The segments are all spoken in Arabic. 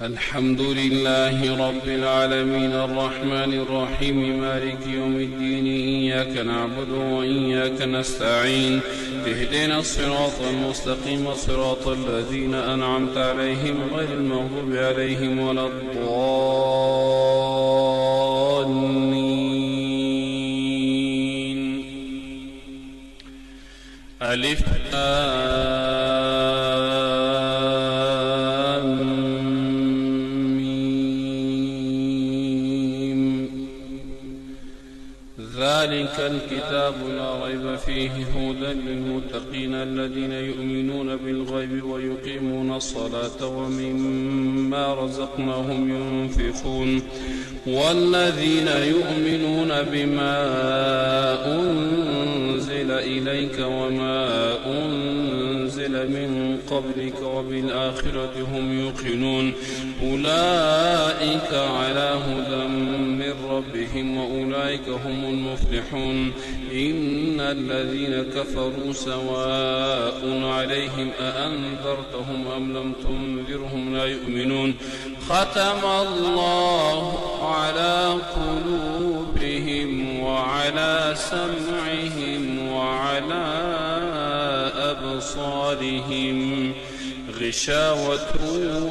الحمد لله رب العالمين الرحمن الرحيم مالك يوم الدين إياك نعبد وإياك نستعين اهدنا الصراط المستقيم صراط الذين أنعمت عليهم غير المغضوب عليهم ولا الضالين. ألف ذلك الكتاب لا ريب فيه هدى للمتقين الذين يؤمنون بالغيب ويقيمون الصلاة ومما رزقناهم ينفقون والذين يؤمنون بما أنزل إليك وما أنزل من قبلك وبالآخرة هم يوقنون أولئك على هدى من ربهم وأولئك هم المفلحون. إن الذين كفروا سواء عليهم أأنذرتهم أم لم تنذرهم لا يؤمنون ختم الله على قلوبهم وعلى سمعهم وعلى أبصارهم غشاوة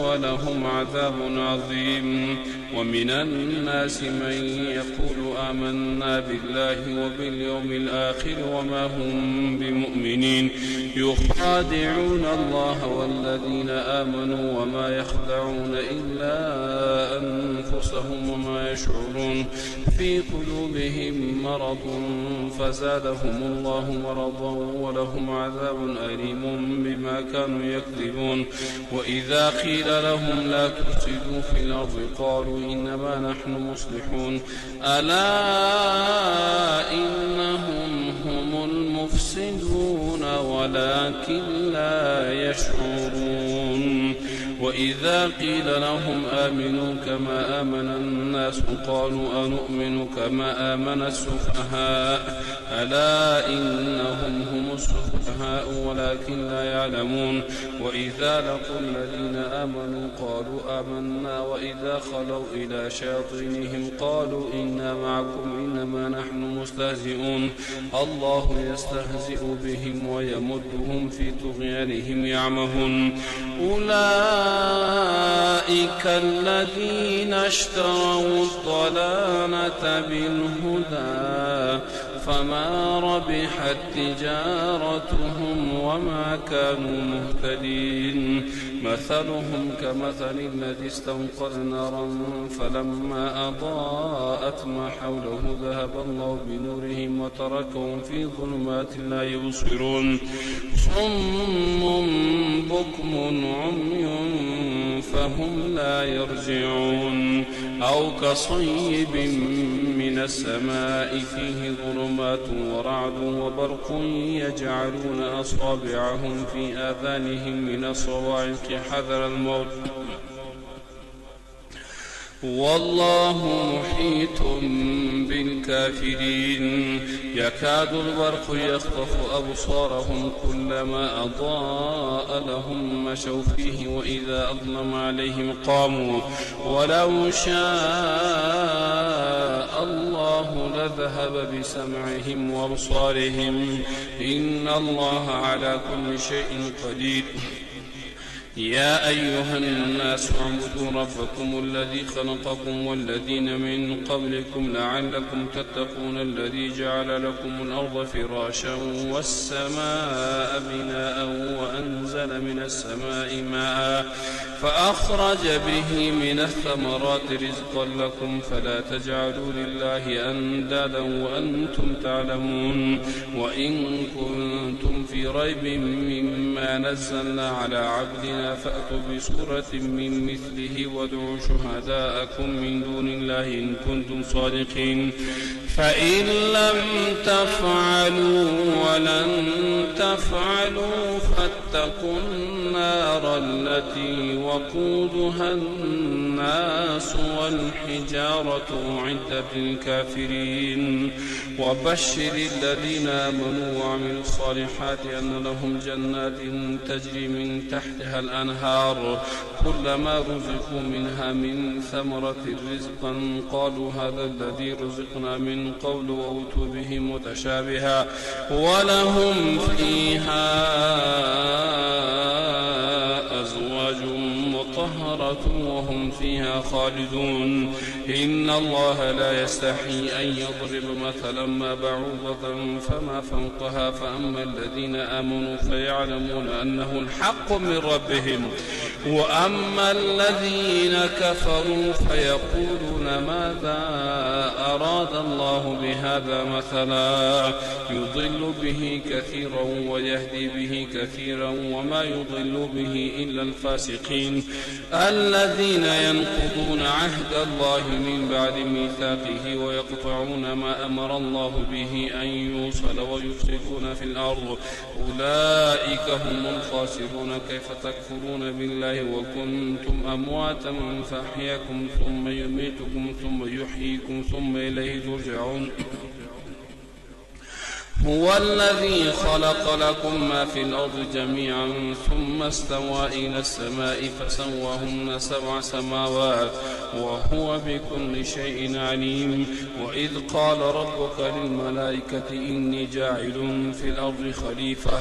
ولهم عذاب عظيم. ومن الناس من يقول آمنا بالله وباليوم الآخر وما هم بمؤمنين يخادعون الله والذين آمنوا وما يخدعون إلا أنفسهم وما يشعرون في قلوبهم مرض فزادهم الله مرضا ولهم عذاب أليم بما كانوا يكذبون. وإذا قيل لهم لا تفسدوا في الأرض قالوا إنما نحن مصلحون ألا إنهم هم المفسدون ولكن لا يشعرون. وإذا قيل لهم آمنوا كما آمن الناس قالوا أنؤمن كما آمن السفهاء ألا إنهم هم السفهاء ولكن لا يعلمون. وإذا لقوا الذين آمنوا قالوا آمنا وإذا خلوا إلى شياطينهم قالوا إنا معكم إنما نحن مستهزئون الله يستهزئ بهم ويمدهم في طغيانهم يعمهون. أولئك الذين اشتروا الضلالة بالهدى فما ربحت تجارتهم وما كانوا مهتدين. مثلهم كمثل الذي استنقذ نارا فلما أضاءت ما حوله ذهب الله بنورهم وتركهم في ظلمات لا يبصرون صم بكم عمي فهم لا يرجعون. أو كصيب من السماء فيه ظلمات ورعد وبرق يجعلون أصابعهم في آذانهم من الصواعق حذر الموت والله محيط بالكافرين. يكاد البرق يخطف أبصارهم كلما أضاء لهم مشوا فيه وإذا أظلم عليهم قاموا ولو شاء الله لذهب بسمعهم وأبصارهم إن الله على كل شيء قدير. يا أيها الناس اعبدوا ربكم الذي خلقكم والذين من قبلكم لعلكم تتقون الذي جعل لكم الأرض فراشا والسماء بناء وأنزل من السماء ماء فأخرج به من الثمرات رزقا لكم فلا تجعلوا لله أندادا وأنتم تعلمون. وإن كنتم في ريب مما نزلنا على عبدنا فأتوا بسورة من مثله وادعوا شهداءكم من دون الله إن كنتم صادقين. فإن لم تفعلوا ولن تفعلوا فاتقوا النار النار التي وقودها الناس والحجارة أعدت للكافرين وبشر الذين آمنوا وعملوا الصالحات أن لهم جنات تجري من تحتها الأنهار كلما رزقوا منها من ثمرة رزقا قالوا هذا الذي رزقنا من قبل وأوتوا به متشابها ولهم فيها أزواج مطهرة وهم فيها خالدون إن الله لا يستحي أن يضرب مثلا ما بعوضة فما فوقها فأما الذين آمنوا فيعلمون أنه الحق من ربهم وأما الذين كفروا فيقولون ماذا أراد الله بهذا مثلا يضل به كثيرا ويهدي به كثيرا وما يضل به إلا الفاسقين الذين ينقضون عهد الله من بعد ميثاقه ويقطعون ما أمر الله به أن يوصل ويفسدون في الأرض أولئك هم الخاسرون كيف تكفرون بالله وكنتم أمواتا فأحياكم ثم يميتكم ثم يحييكم ثم إليه ترجعون هو الذي خلق لكم ما في الأرض جميعا ثم استوى إلى السماء فسواهن 7 سماوات وهو بكل شيء عليم وإذ قال ربك للملائكة إني جاعل في الأرض خليفة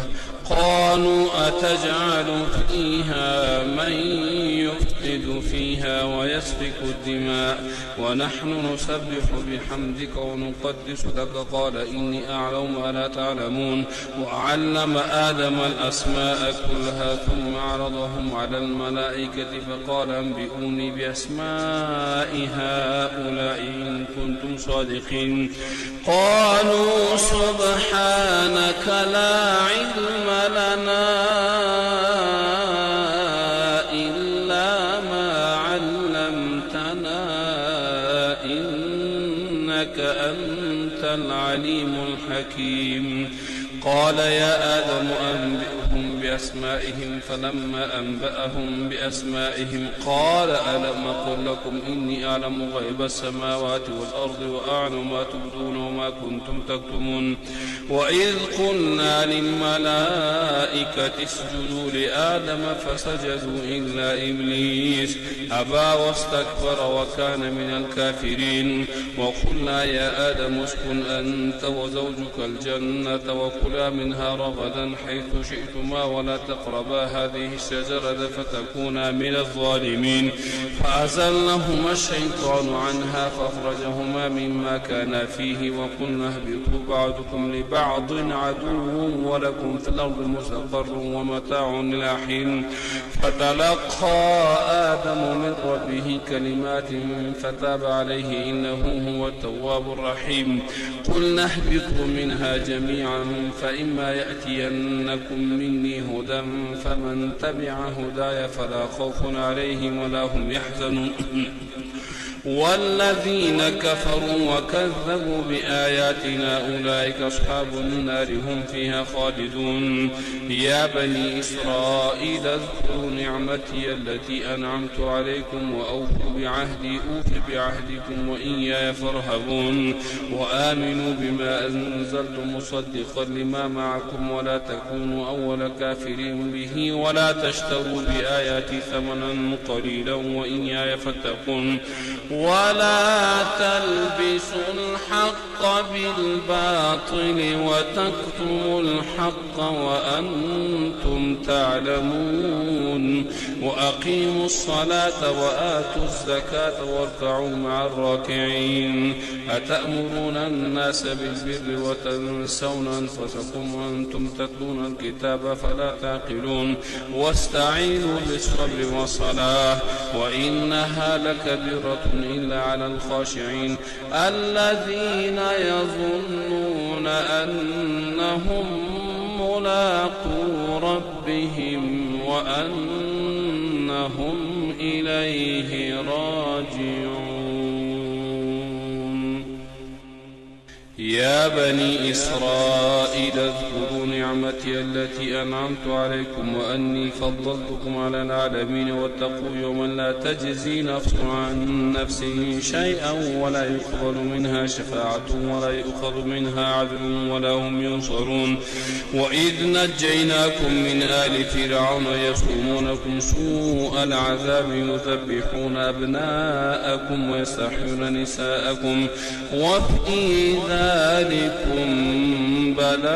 قالوا أتجعل فيها من يفسد فيها ويسفك الدماء ونحن نسبح بحمدك ونقدس لك قال إني أعلم ما لا تعلمون وعلم آدم الأسماء كلها ثم عرضهم على الملائكة فقال أنبئوني بأسماء هؤلاء إن كنتم صادقين قالوا سبحانك لا علم لنا إلا ما علمتنا إنك أنت العليم الحكيم قال يا آدم أنبئهم بأسمائهم فلما أنبأهم بأسمائهم قال ألم أقل لكم إني أعلم غيب السماوات والأرض وأعلم ما تبدون وما كنتم تكتمون وإذ قلنا للملائكة اسجدوا لآدم فسجدوا إلا إبليس أبى واستكبر وكان من الكافرين وقلنا يا آدم اسكن أنت وزوجك الجنة وكلا منها رغدا حيث شئتما ولا تقربا هذه الشجرة فتكونا من الظالمين فأزلهما الشيطان عنها فأخرجهما مما كانا فيه وقلنا اهبطوا بعضكم لبعض عدو ولكم في الأرض مستقر ومتاع إلى حين فتلقى آدم من ربه كلمات فتاب عليه إنه هو التواب الرحيم قلنا اهبطوا منها جميعا فإما يأتينكم مني هدى فمن تبع هداي فلا خوف عليهم ولا هم يحزنون والذين كفروا وكذبوا بآياتنا أولئك أصحاب النار هم فيها خالدون يا بني إسرائيل اذكروا نعمتي التي أنعمت عليكم وأوفوا بعهدي أوف بعهدكم وإياي فارهبون وآمنوا بما أنزلت مصدقا لما معكم ولا تكونوا أول كافر به ولا تشتروا بآياتي ثمنا قليلا وإياي فاتقون ولا تلبسوا الحق بالباطل وتكتموا الحق وأنتم تعلمون وأقيموا الصلاة وآتوا الزكاة واركعوا مع الراكعين أتأمرون الناس بالبر وتنسون أنفسكم وأنتم تتلون الكتاب فلا تعقلون واستعينوا بالصبر والصلاة وإنها لكبيرة إلا على الخاشعين الذين يظنون أنهم ملاقو ربهم وأنهم إليه راجعون يا بني إسرائيل اذكروا نعمتي التي أنعمت عليكم وأني فضلتكم على العالمين واتقوا يوما لا تجزي نفس عن نفس شيئا ولا يقبل منها شفاعة ولا يؤخذ منها عدل ولا هم ينصرون. وإذ نجيناكم من آل فرعون يسومونكم سوء العذاب يذبحون أبناءكم ويستحيون نساءكم وفي ذلكم بلاء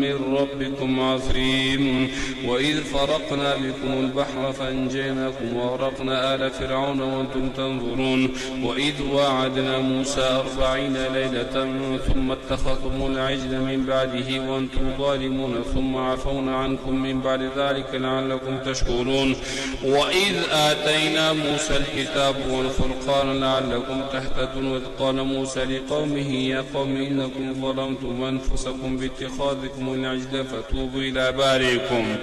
من ربكم عظيم. وإذ فرقنا بكم البحر فأنجيناكم وأغرقنا آل فرعون وأنتم تنظرون. وإذ وعدنا موسى 40 ليلة ثم اتخذتم العجل من بعده وأنتم ظالمون ثم عفونا عنكم من بعد ذلك لعلكم تشكرون. وإذ آتينا موسى الكتاب والفرقان لعلكم تهتدون. وإذ قال موسى لقومه يا قوم إنكم ظلمتم أنفسكم باتخاذكم العجل فتوبوا إلى بارئكم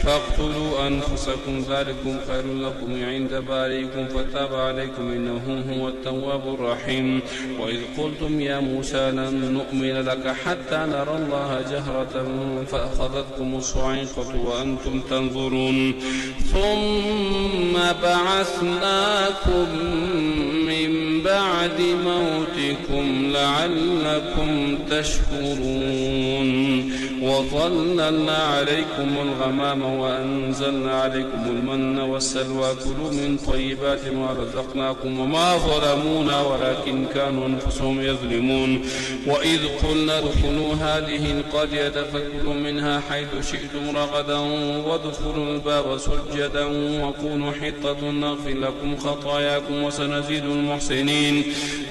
فاقتلوا أنفسكم ذلكم خير لكم عند بارئكم فتاب عليكم إنه هو التواب الرحيم. وإذ قلتم يا موسى لن نؤمن لك حتى نرى الله جهرة فأخذتكم الصاعقة وأنتم تنظرون. ثم بعثناكم من بعد موتكم لعلكم تشكرون. وظللنا عليكم الغمام وأنزلنا عليكم المن والسلوى كلوا من طيبات ما رزقناكم وما ظلمونا ولكن كانوا أنفسهم يظلمون. وإذ قلنا ادخلوا هذه القرية فكلوا منها حيث شئتم رغدا وادخلوا الباب سجدا وقولوا حطة نغفر لكم خطاياكم وسنزيد المحسنين.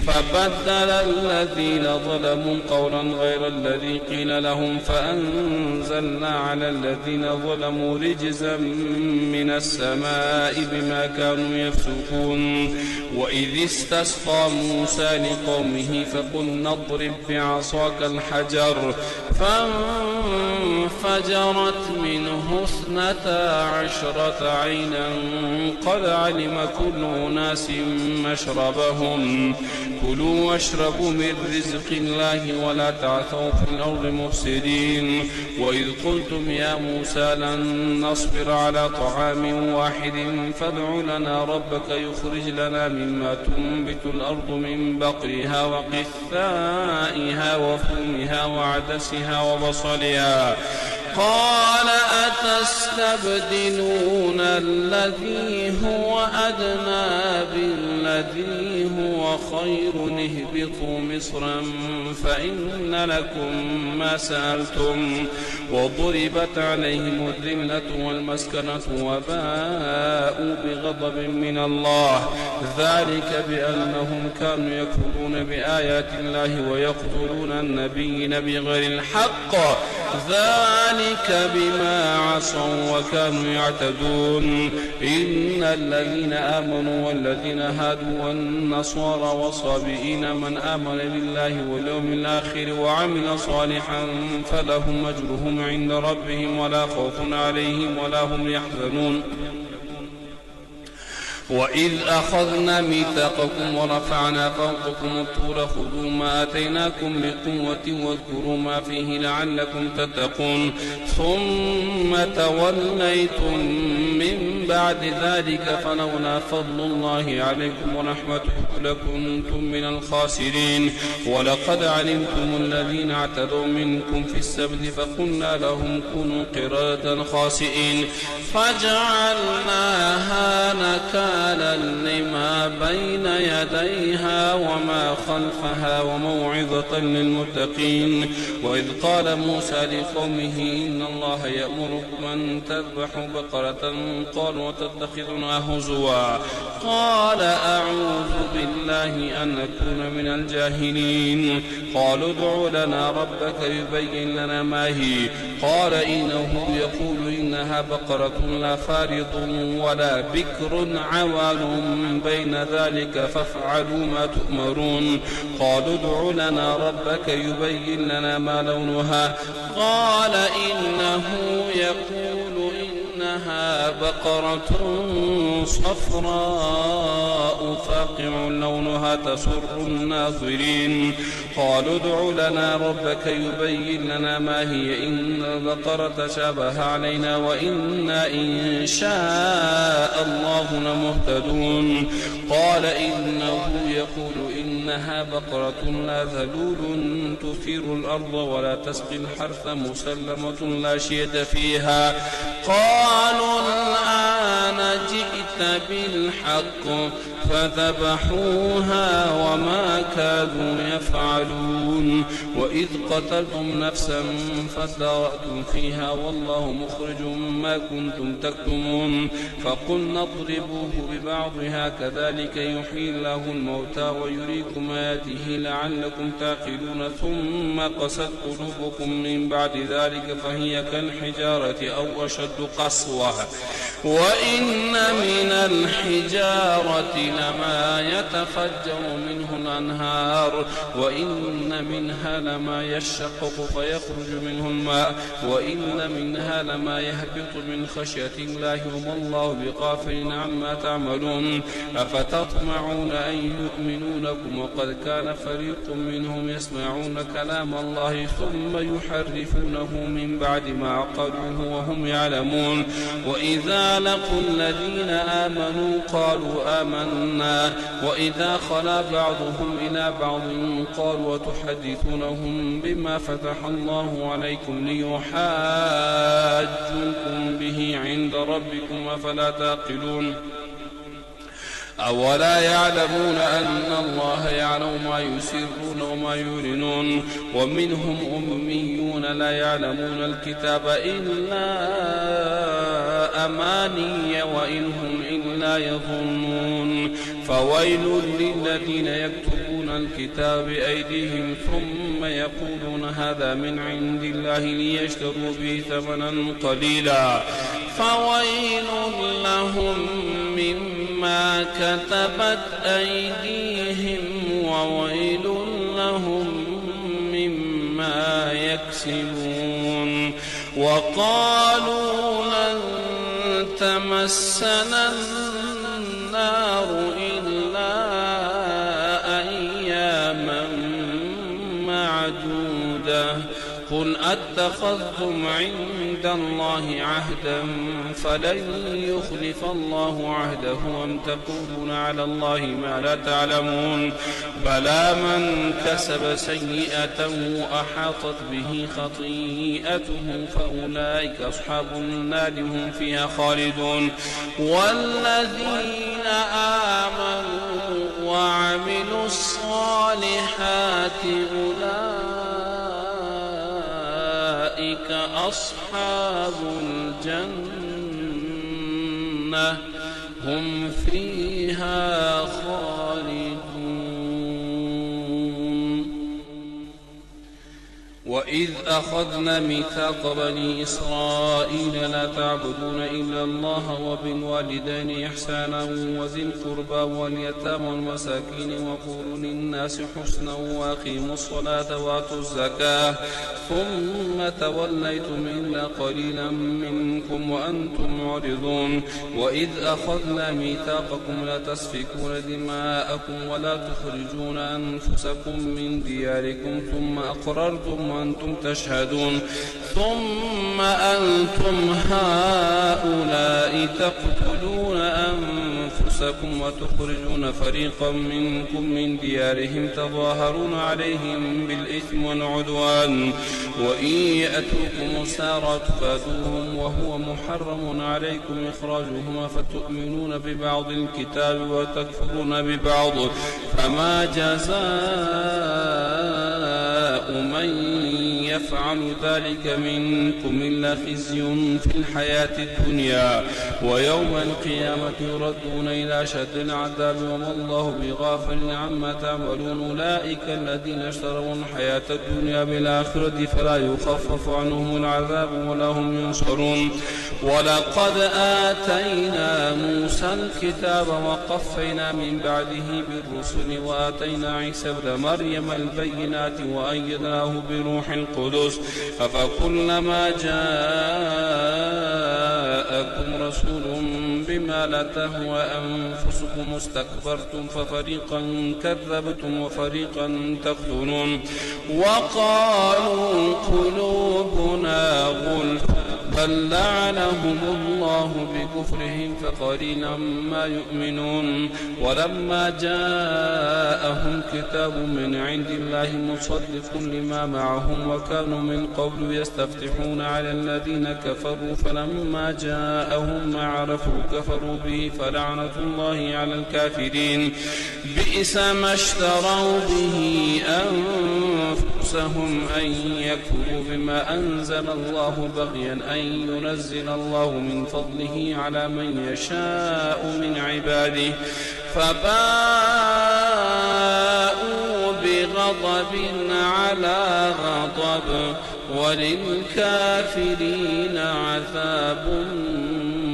فبدل الذين ظلموا قولا غير الذي قيل لهم فأنزلنا على الذين ظلموا رجزا من السماء بما كانوا يفسقون. وإذ استسقى موسى لقومه فقلنا اضرب بعصاك الحجر فانفجرت منه 12 عينا قد علم كل أناس مشربهم كلوا واشربوا من رزق الله ولا تعثوا في الأرض مفسدين. وإذ قلتم يا موسى لن نصبر على طعام واحد فادع لنا ربك يخرج لنا مما تنبت الأرض من بقرها وقثائها وفومها وعدسها وبصلها قال أتستبدلون الذي هو أدنى بالذي هو خير اهبطوا مصرا فإن لكم ما سألتم وضربت عليهم الذلة والمسكنة وباءوا بغضب من الله ذلك بأنهم كانوا يكفرون بآيات الله ويقتلون النبيين بغير الحق ذلك بما عصوا وكانوا يعتدون. إن الذين آمنوا والذين هادوا والنصارى والصابئين من آمن بالله واليوم الآخر وعمل صالحا فلهم أجرهم عند ربهم ولا خوف عليهم ولا هم يحزنون. وإذ أخذنا ميثاقكم ورفعنا فوقكم الطور خذوا ما آتيناكم بقوة واذكروا ما فيه لعلكم تتقون ثم توليتم من بعد ذلك فلولا فضل الله عليكم ورحمته لكنتم من الخاسرين. ولقد علمتم الذين اعتدوا منكم في السبت فقلنا لهم كونوا قردة خاسئين فجعلناها نكالا لما بين يديها وما خلفها وموعظة للمتقين. وإذ قال موسى لقومه إن الله يأمركم أن تذبحوا بقرة قالوا وتتخذنا هزوا قال أعوذ بالله أن أكون من الجاهلين. قالوا ادع لنا ربك يبين لنا ما هي قال إنه يقول إنها بقرة لا فارض ولا بكر عوان بين ذلك فافعلوا ما تؤمرون. قالوا ادع لنا ربك يبين لنا ما لونها قال إنه يقول إنها إنها بقرة صفراء فاقع لونها تسر الناظرين قالوا ادع لنا ربك يبين لنا ما هي إن البقرة تشابه علينا وإنا إن شاء الله لمهتدون قال إنه يقول إنها بقرة لا ذلول تثير الأرض ولا تسقي الحرث مسلمة لا شية فيها قالوا الآن جئت بالحق فذبحوها وما كادوا يفعلون وإذ قتلتم نفسا فادارأتم فيها والله مخرج ما كنتم تكتمون فقلنا اضربوه ببعضها كذلك يحيي الله الموتى ويريكم آياته لعلكم تعقلون ثم قست قلوبكم من بعد ذلك فهي كالحجارة أو أشد قسوة وإن من الحجارة لما يتفجر منه الأنهار وإن منها لما يشقق فيخرج منه الماء وإن منها لما يهبط من خشية الله وما الله بغافل عما تعملون أفتطمعون أن يؤمنوا لكم وقد كان فريق منهم يسمعون كلام الله ثم يحرفونه من بعد ما عقلوه وهم يعلمون وإذا لقوا الذين آمنوا قالوا آمنا وإذا خلا بعضهم إلى بعض قالوا وتحدثونهم بما فتح الله عليكم ليحاجوكم به عند ربكم أفلا تعقلون أولا يعلمون أن الله يعلم ما يسرون وما يعلنون ومنهم أميون لا يعلمون الكتاب إلا أماني وإن هم إلا يظنون فويل للذين يكتبون الكتاب بأيديهم ثم يقولون هذا من عند الله ليشتروا به ثمنا قليلا فويل لهم مما كتبت أيديهم وويل لهم مما يكسبون وقالوا لن تمسنا النار إلا أياما معدودة قل أتخذتم عند الله عهدا فلن يخلف الله عهده أم تقولون على الله ما لا تعلمون بلى من كسب سيئة وأحاطت به خطيئته فأولئك أصحاب النار هم فيها خالدون والذين آمنوا وعملوا الصالحات أولئك أصحاب الجنة هم فيها خالدون وإذ أخذنا ميثاق بني إسرائيل لا تعبدون إلا الله وبالوالدين إحسانا وذي القربى واليتامى والمساكين وقولوا للناس حسنا وأقيموا الصلاة وآتوا الزكاة ثم توليتم إلا قليلا منكم وأنتم معرضون وإذ أخذنا ميثاقكم لا تسفكون دماءكم ولا تخرجون أنفسكم من دياركم ثم أقررتم وأنتم تشهدون ثم أنتم هؤلاء تقتلون أنفسكم وتخرجون فريقا منكم من ديارهم تظاهرون عليهم بالإثم والعدوان وإن يأتوكم سارة تفادوهم وهو محرم عليكم إخراجهم فتؤمنون ببعض الكتاب وتكفرون ببعض فما جزاء من يفعل ذلك منكم إلا خزي في الحياة الدنيا ويوم القيامة يردون إلى شد العذاب وما الله بغافل عما تعملون أولئك الذين اشتروا الحياة الدنيا بالآخرة فلا يخفف عنهم العذاب ولا هم ينصرون ولقد آتينا موسى الكتاب وقفينا من بعده بالرسل وآتينا عيسى ابن مريم البينات وأيدناه بروح القدس أفكلما جاءكم جاءكم رسول بما لا تهوى أنفسكم استكبرتم ففريقا كذبتم وفريقا تقتلون وقالوا قلوبنا غلف بل لعنهم الله بكفرهم فقليلا ما يؤمنون ولما جاءهم كتاب من عند الله مصدق لما معهم وكانوا من قبل يستفتحون على الذين كفروا فلما جاءهم ما عرفوا كفروا به فلعنة الله على الكافرين بئس ما اشتروا به أنفسهم أن يكفروا بما أنزل الله بغيا أن ينزل الله من فضله على من يشاء من عباده فباءوا بغضب على غضب وللكافرين عذاب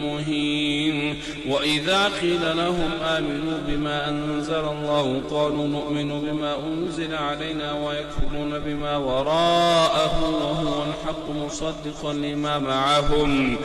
مهين وإذا قيل لهم آمنوا بما أنزل الله قالوا نؤمن بما أنزل علينا ويكفرون بما وراءه وهو الحق مصدقا لما معهم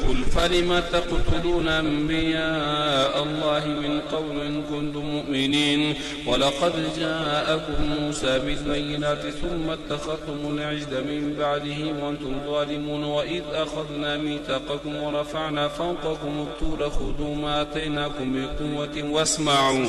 قل فلم تقتلون أنبياء الله من قبل إن كنتم مؤمنين ولقد جاءكم موسى بالبينات ثم اتخذتم العجل من بعده وأنتم ظالمون وإذ أخذنا ميثاقكم ورفعنا فوقكم الطور خذوا ما آتيناكم بقوة واسمعوا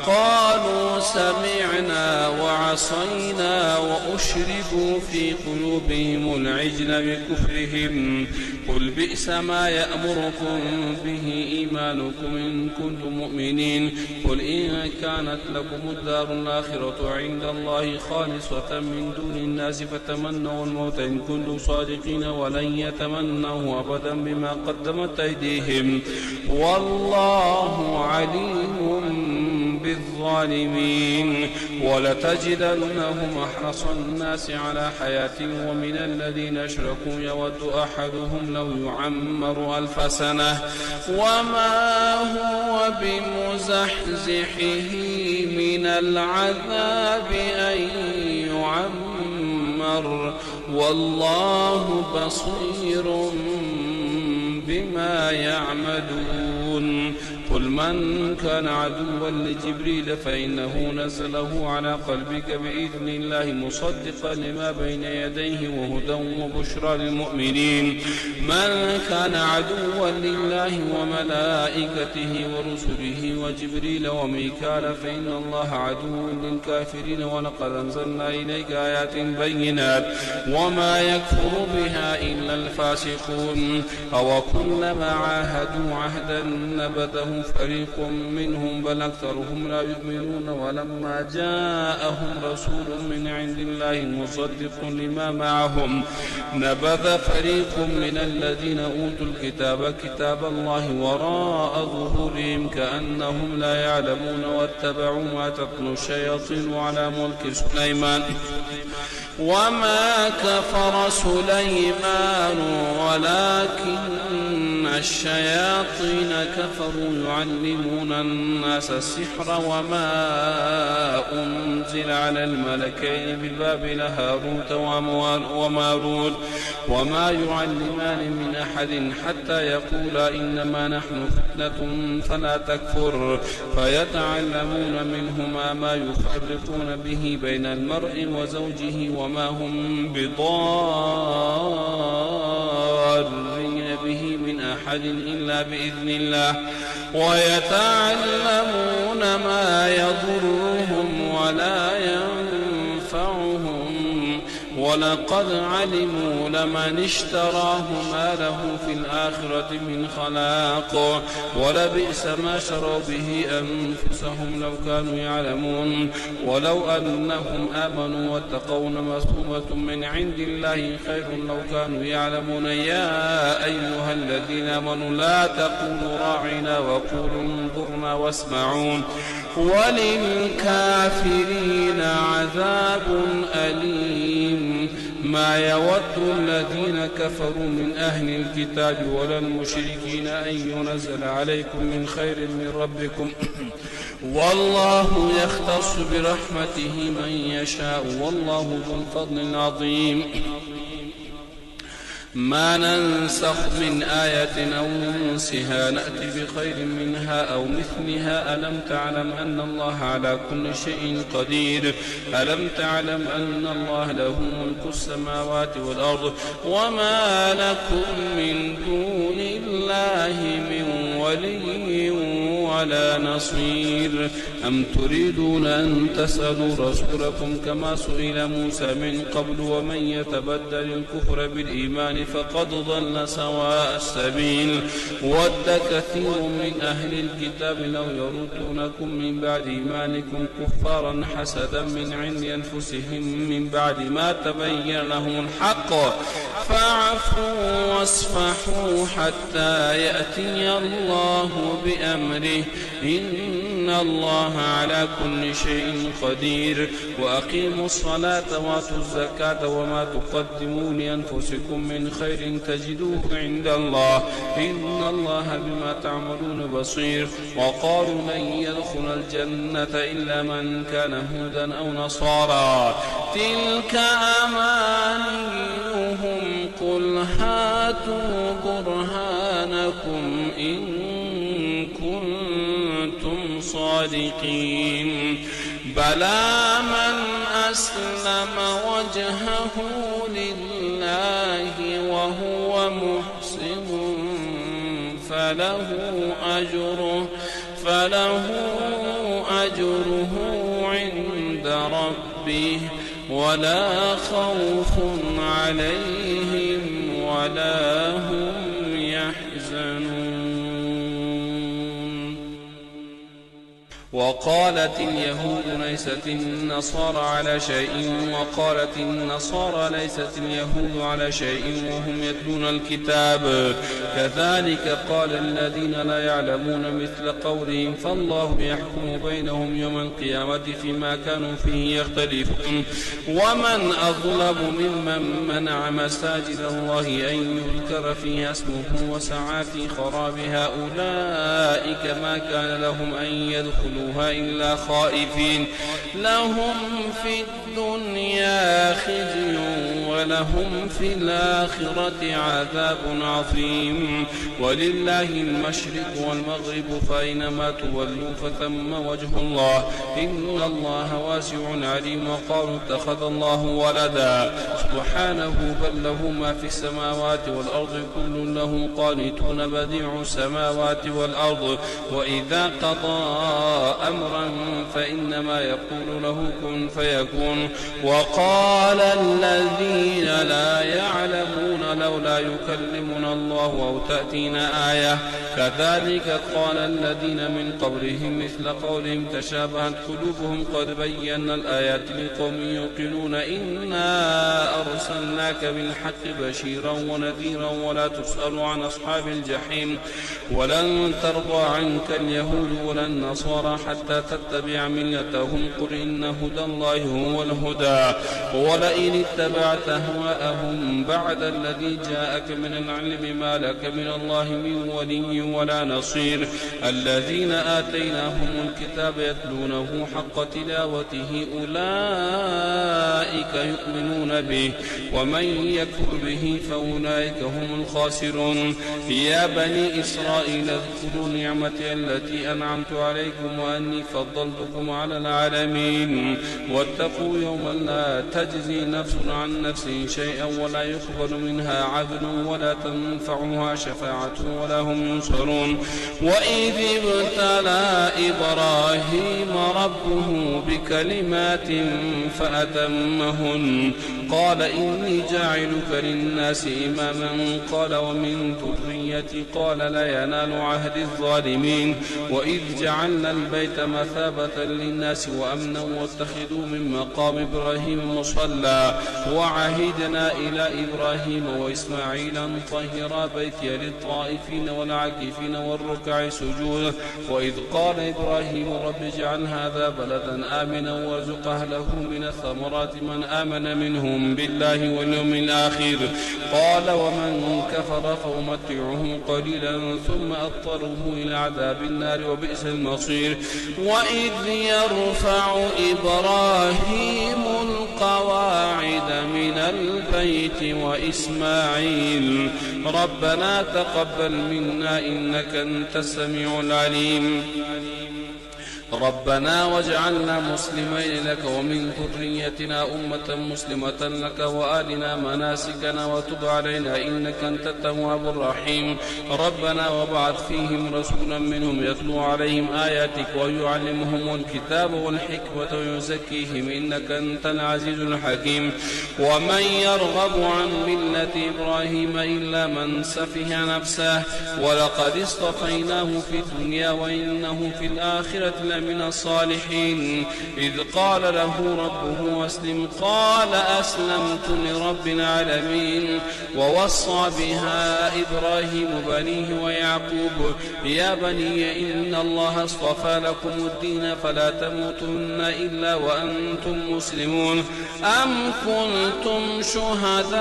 قالوا سمعنا وعصينا وأشربوا في قلوبهم العجل بكفرهم قل بئس ما يأمركم به إيمانكم إن كنتم مؤمنين قل إن كانت لكم الدار الآخرة عند الله خالصة من دون الناس فتمنوا الموت إن كنتم صادقين ولن يتمنوا أبدا بما قدمت أيديهم والله عليم بالظالمين ولتجدنهم أحرص الناس على حياة ومن الذين أشركوا يود أحدهم لو يعمر 1000 سنة وما هو بمزحزحه من العذاب أن يعمر والله بصير بما يعملون قل من كان عدوا لجبريل فإنه نزله على قلبك بإذن الله مصدقا لما بين يديه وهدى وبشرى للمؤمنين من كان عدوا لله وملائكته ورسله وجبريل وميكال فإن الله عدو للكافرين ولقد أنزلنا إليك آيات بينات وما يكفر بها إلا الفاسقون أو كلما عاهدوا عهدا نبذه فريق منهم بل أكثرهم لا يؤمنون ولما جاءهم رسول من عند الله مصدق لما معهم نبذ فريق من الذين أوتوا الكتاب كتاب الله وراء ظهورهم كأنهم لا يعلمون واتبعوا ما تتلو الشياطين على ملك سليمان وما كفر سليمان ولكن الشياطين كفروا يعلمون الناس السحر وما أنزل على الملكين ببابل هاروت وماروت وما يعلمان من أحد حتى يقولا إنما نحن فتنة فلا تكفر فيتعلمون منهما ما يفرقون به بين المرء وزوجه وما هم بضارين به من أحد إلا بإذن الله ويتعلمون ما يضرهم ولا ينفعهم ولقد علموا لمن اشتراه ما له في الآخرة من خلاق ولبئس ما شروا به أنفسهم لو كانوا يعلمون ولو أنهم آمنوا واتقوا لمثوبة من عند الله خير لو كانوا يعلمون يا أيها الذين آمنوا لا تقولوا راعنا وقولوا انظرنا واسمعون وللكافرين عذاب أليم ما يود الذين كفروا من أهل الكتاب ولا المشركين أن ينزل عليكم من خير من ربكم والله يختص برحمته من يشاء والله ذو الفضل العظيم ما ننسخ من آية أو ننسها نأتي بخير منها أو مثلها ألم تعلم أن الله على كل شيء قدير ألم تعلم أن الله له ملك السماوات والأرض وما لكم من دون الله من ولي ولا نصير أم تريدون أن تسألوا رسولكم كما سئل موسى من قبل ومن يتبدل الكفر بالإيمان فقد ضل سواء السبيل ود كثير من أهل الكتاب لو يردونكم من بعد إيمانكم كفارا حسدا من عند أنفسهم من بعد ما تبين لهم الحق فاعفوا واصفحوا حتى يأتي الله بأمره إن الله على كل شيء قدير وأقيموا الصلاة وآتوا الزكاة وما تقدموا لأنفسكم من خير تجدوه عند الله إن الله بما تعملون بصير وقالوا لن يدخل الجنة إلا من كان هودا أو نصارى تلك أمانيهم قل هاتوا برهانكم إن كنتم صادقين بلى من أسلم وجهه لله وهو محسن فله أجره عند ربه ولا خوف عليهم ولا هم يحزنون وقالت اليهود ليست النصارى على شيء وقالت النصارى ليست اليهود على شيء وهم يتلون الكتاب كذلك قال الذين لا يعلمون مثل قولهم فالله يحكم بينهم يوم القيامة فيما كانوا فيه يختلفون ومن أظلم ممن منع مساجد الله أن يذكر فيها اسمه وسعى في خرابها أولئك ما كان لهم أن يدخلوا إلا خائفين لهم في الدنيا خزي ولهم في الآخرة عذاب عظيم ولله المشرق والمغرب فأينما تولوا فثم وجه الله إن الله واسع عليم وقالوا اتخذ الله ولدا سبحانه بل له ما في السماوات والأرض كل له قانتون بديع السماوات والأرض وإذا قضى أمرا فإنما يقول له كن فيكون وقال الذين لا يعلمون لولا يكلمنا الله أو تأتينا آية كذلك قال الذين من قبلهم مثل قولهم تشابهت قلوبهم قد بينا الآيات لقوم يوقنون إنا أرسلناك بالحق بشيرا ونذيرا ولا تسأل عن أصحاب الجحيم ولن ترضى عنك اليهود ولا النصارى حتى تتبع ملتهم قل إن هدى الله هو الهدى ولئن اتبعت أهواءهم بعد الذي جاءك من العلم ما لك من الله من ولي ولا نصير الذين آتيناهم الكتاب يتلونه حق تلاوته أولئك يؤمنون به ومن يكفر به فأولئك هم الخاسرون يا بني إسرائيل اذكروا نعمتي التي أنعمت عليكم وأني فضلتكم على العالمين واتقوا يوما لا تجزي نفس عن نفس شيئا ولا يقبل منها عدل ولا تنفعها شفاعة ولا هم ينصرون وإذ ابتلى إبراهيم ربه بكلمات فأتمهن قال إني جاعلك للناس إماما قال ومن ذريتي قال لا ينال عهد الظالمين وإذ جعلنا البيت مثابة للناس وأمنا واتخذوا من مقام إبراهيم مصلى وعهدنا إلى إبراهيم وإسماعيل أن طهرا بيتي للطائفين والعاكفين والركع سجود وإذ قال إبراهيم رب اجعل هذا بلدا آمنا وارزق أهله من الثمرات من آمن منهم بالله واليوم الآخر قال ومن كفر فأمتعه قليلا ثم أضطره إلى عذاب النار وبئس المصير وإذ يرفع إبراهيم القواعد من البيت وإسماعيل ربنا تقبل منا إنك أنت السميع العليم ربنا واجعلنا مسلمين لك ومن ذريتنا أمة مسلمة لك وأرنا مناسكنا وتب علينا إنك أنت التواب الرحيم ربنا وابعث فيهم رسولا منهم يتلو عليهم آياتك ويعلمهم الكتاب والحكمة ويزكيهم إنك أنت العزيز الحكيم ومن يرغب عن ملة إبراهيم إلا من سفه نفسه ولقد اصطفيناه في الدنيا وإنه في الآخرة من الصالحين إذ قال له ربه أسلم قال أسلمت لرب العالمين ووصى بها إبراهيم بنيه ويعقوب يا بني إن الله اصطفى لكم الدين فلا تموتن إلا وأنتم مسلمون أم كنتم شهداء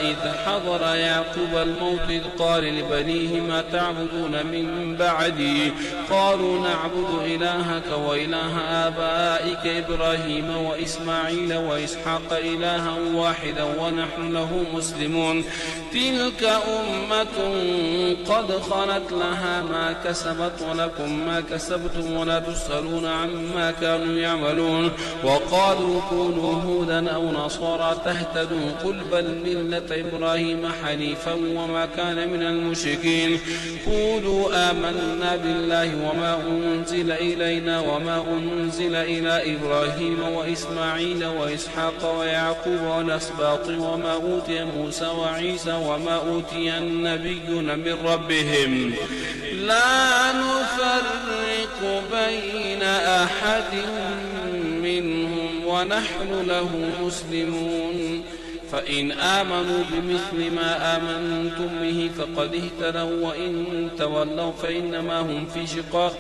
إذ حضر يعقوب الموت إذ قال لبنيه ما تعبدون من بعدي قالوا نعبد إلهك وإله آبائك إبراهيم وإسماعيل وإسحاق إلها واحدا ونحن له مسلمون تلك أمة قد خلت لها ما كسبت ولكم ما كسبتم ولا تسألون عما كانوا يعملون وقالوا كونوا هودا أو نصارى تهتدوا قل بل ملة إبراهيم حنيفا وما كان من المشركين قولوا آمنا بالله وما أنزل إلينا وما أنزل إلى إبراهيم وإسماعيل وإسحاق ويعقوب والأسباط وما أوتي موسى وعيسى وما أوتي النبيون من ربهم لا نفرق بين أحد منهم ونحن له مسلمون فإن آمنوا بمثل ما آمنتم به فقد اهتدوا وإن تولوا فإنما هم في شقاق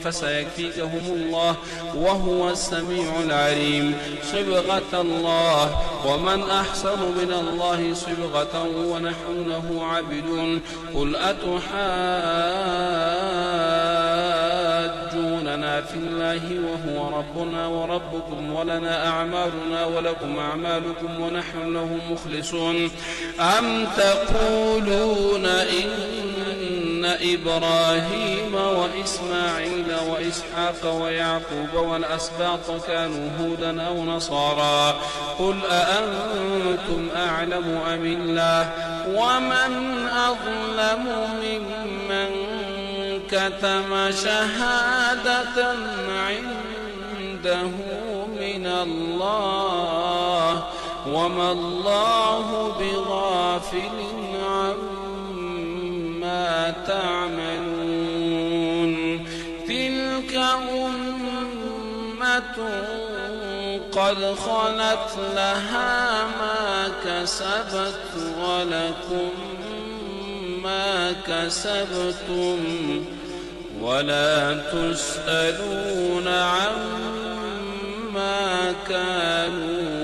فسيكفيكهم الله وهو السميع العليم صبغة الله ومن أحسن من الله صبغة ونحن له عابدون قل أتحاجوننا في الله وهو ربنا وربكم ولنا أعمالنا ولكم أعمالكم ونحن له مخلصون أم تقولون إن إبراهيم وإسماعيل وإسحاق ويعقوب والأسباط كانوا هودا أو نصارى قل أأنتم أعلم أم الله ومن أظلم ممن كتم شهادة عنده من الله وما الله بغافل عما تعملون تلك أمة قد خلت لها ما كسبت ولكم ما كسبتم ولا تسألون عما كانوا